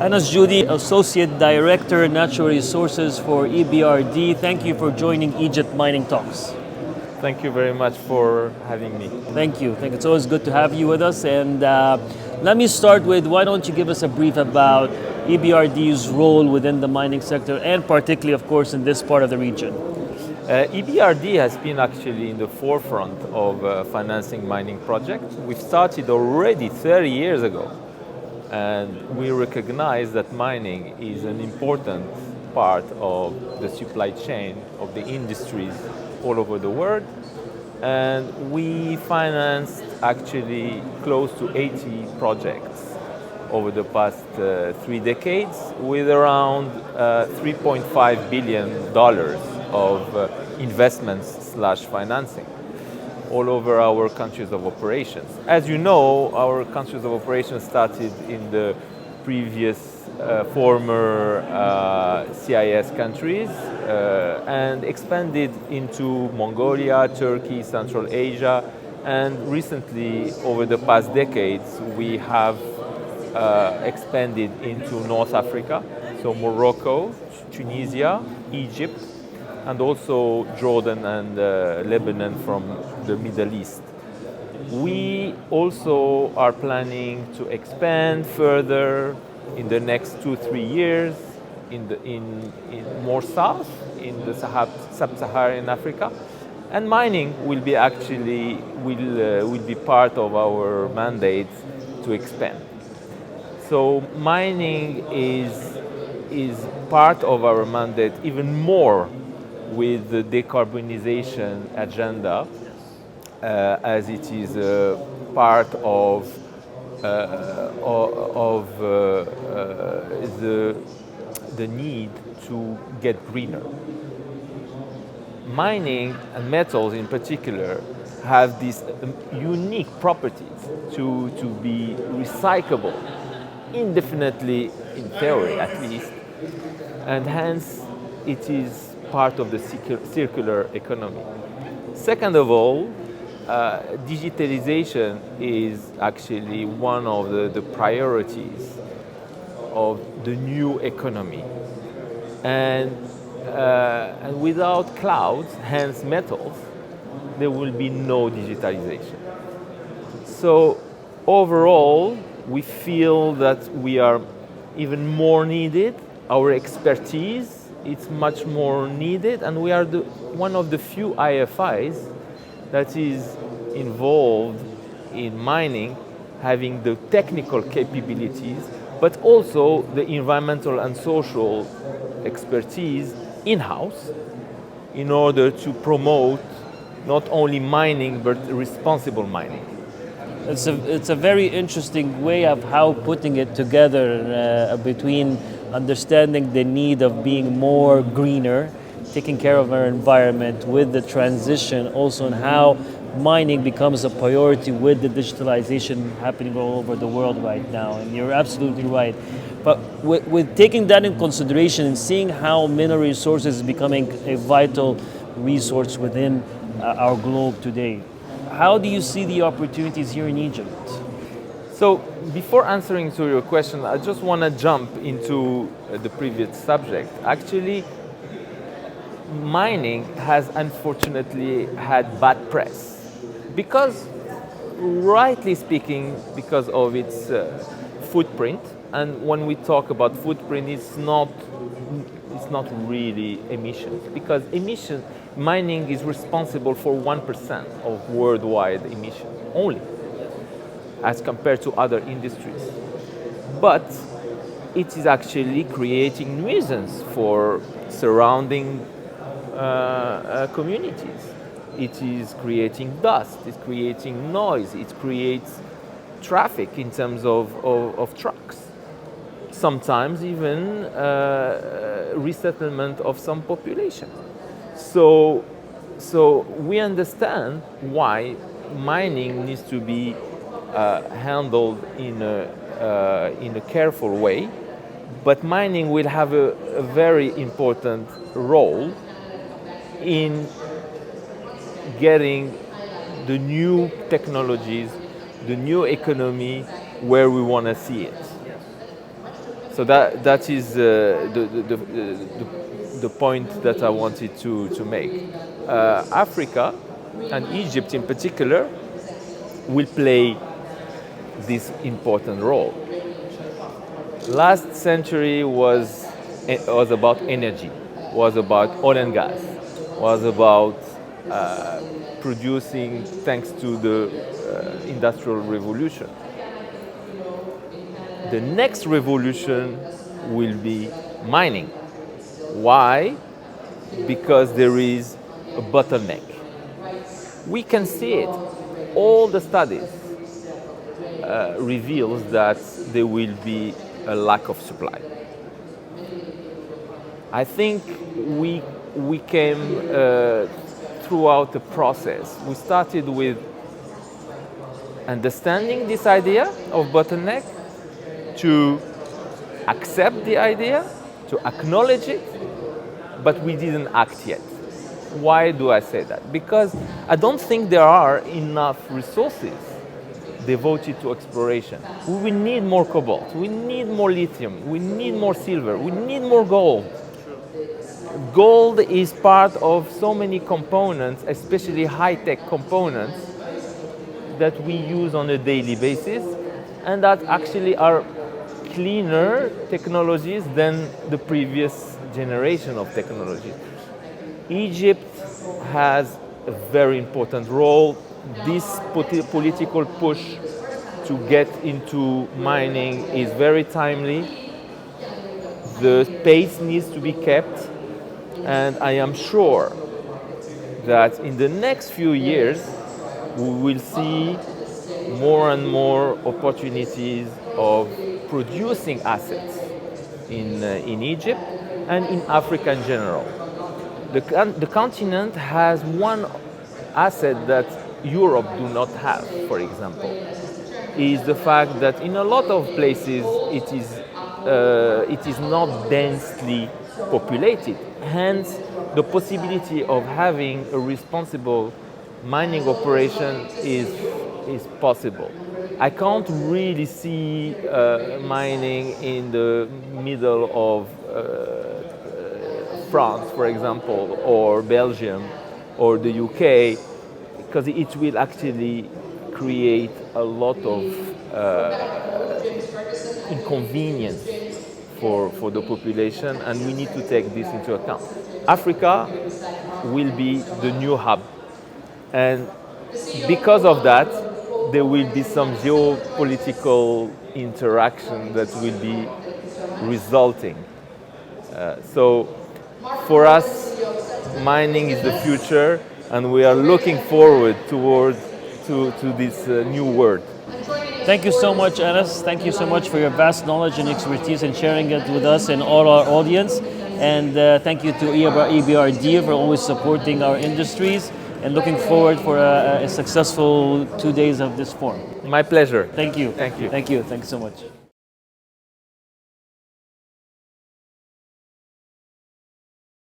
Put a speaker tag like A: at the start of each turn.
A: Anas Joundy, Associate Director, Natural Resources for EBRD. Thank you for joining Egypt Mining Talks.
B: Thank you very much for having me.
A: Thank you. It's always good to have you with us. And let me start with, why don't you give us a brief about EBRD's role within the mining sector, and particularly, of course, in this part of the region.
B: EBRD has been actually in the forefront of financing mining projects. We started already 30 years ago, and we recognize that mining is an important part of the supply chain of the industries all over the world. And we financed actually close to 80 projects over the past 3 decades, with around $3.5 billion of investments/financing all over our countries of operations. As you know, our countries of operations started in the previous former CIS countries and expanded into Mongolia, Turkey, Central Asia, and recently, over the past decades, we have expanded into North Africa, so Morocco, Tunisia, Egypt, and also Jordan and Lebanon from the Middle East. We also are planning to expand further in the next 2-3 years in more south, in the sub-Saharan Africa, and mining will be part of our mandate to expand. So mining is part of our mandate even more with the decarbonization agenda, as it is a part of the need to get greener. Mining and metals in particular have these unique properties to be recyclable indefinitely, in theory at least, and hence it is part of the circular economy. Second of all, digitalization is actually one of the priorities of the new economy. And without clouds, hence metals, there will be no digitalization. So overall, we feel that we are even more needed. Our expertise is much more needed, and we are one of the few IFIs that is involved in mining, having the technical capabilities, but also the environmental and social expertise in-house in order to promote not only mining, but responsible mining.
A: It's a very interesting way of how putting it together between understanding the need of being more greener, taking care of our environment, with the transition also, and how mining becomes a priority with the digitalization happening all over the world right now. And you're absolutely right. But with taking that in consideration and seeing how mineral resources is becoming a vital resource within our globe today, how do you see the opportunities here in Egypt?
B: So before answering to your question, I just want to jump into the previous subject. Actually, mining has unfortunately had bad press because, rightly speaking, because of its footprint. And when we talk about footprint, it's not really emissions, because mining is responsible for 1% of worldwide emissions only, as compared to other industries. But it is actually creating nuisance for surrounding communities. It is creating dust, it's creating noise, it creates traffic in terms of trucks. Sometimes even resettlement of some population. So we understand why mining needs to be handled in a careful way, but mining will have a very important role in getting the new technologies, the new economy where we want to see it. So that is the point that I wanted to make. Africa and Egypt in particular will play this important role. Last century was about energy, was about oil and gas, was about producing thanks to the Industrial Revolution. The next revolution will be mining. Why? Because there is a bottleneck. We can see it. All the studies reveals that there will be a lack of supply. I think we came throughout the process. We started with understanding this idea of bottleneck, to accept the idea, to acknowledge it, but we didn't act yet. Why do I say that? Because I don't think there are enough resources devoted to exploration. We will need more cobalt, we need more lithium, we need more silver, we need more gold. Gold is part of so many components, especially high-tech components, that we use on a daily basis, and that actually are cleaner technologies than the previous generation of technologies. Egypt has a very important role. This political push to get into mining is very timely. The pace needs to be kept, and I am sure that in the next few years we will see more and more opportunities of producing assets in Egypt and in Africa in general. The continent has one asset that Europe do not have, for example, is the fact that in a lot of places it is not densely populated. Hence, the possibility of having a responsible mining operation is possible. I can't really see mining in the middle of France, for example, or Belgium, or the UK, because it will actually create a lot of inconvenience for the population, and we need to take this into account. Africa will be the new hub, and because of that, there will be some geopolitical interaction that will be resulting. So for us, mining is the future, and we are looking forward to this new world.
A: Thank you so much, Anas. Thank you so much for your vast knowledge and expertise and sharing it with us and all our audience. And thank you to EBRD for always supporting our industries, and looking forward for a successful 2 days of this forum.
B: My pleasure.
A: Thank you.
B: Thank you.
A: Thank you. Thanks so much.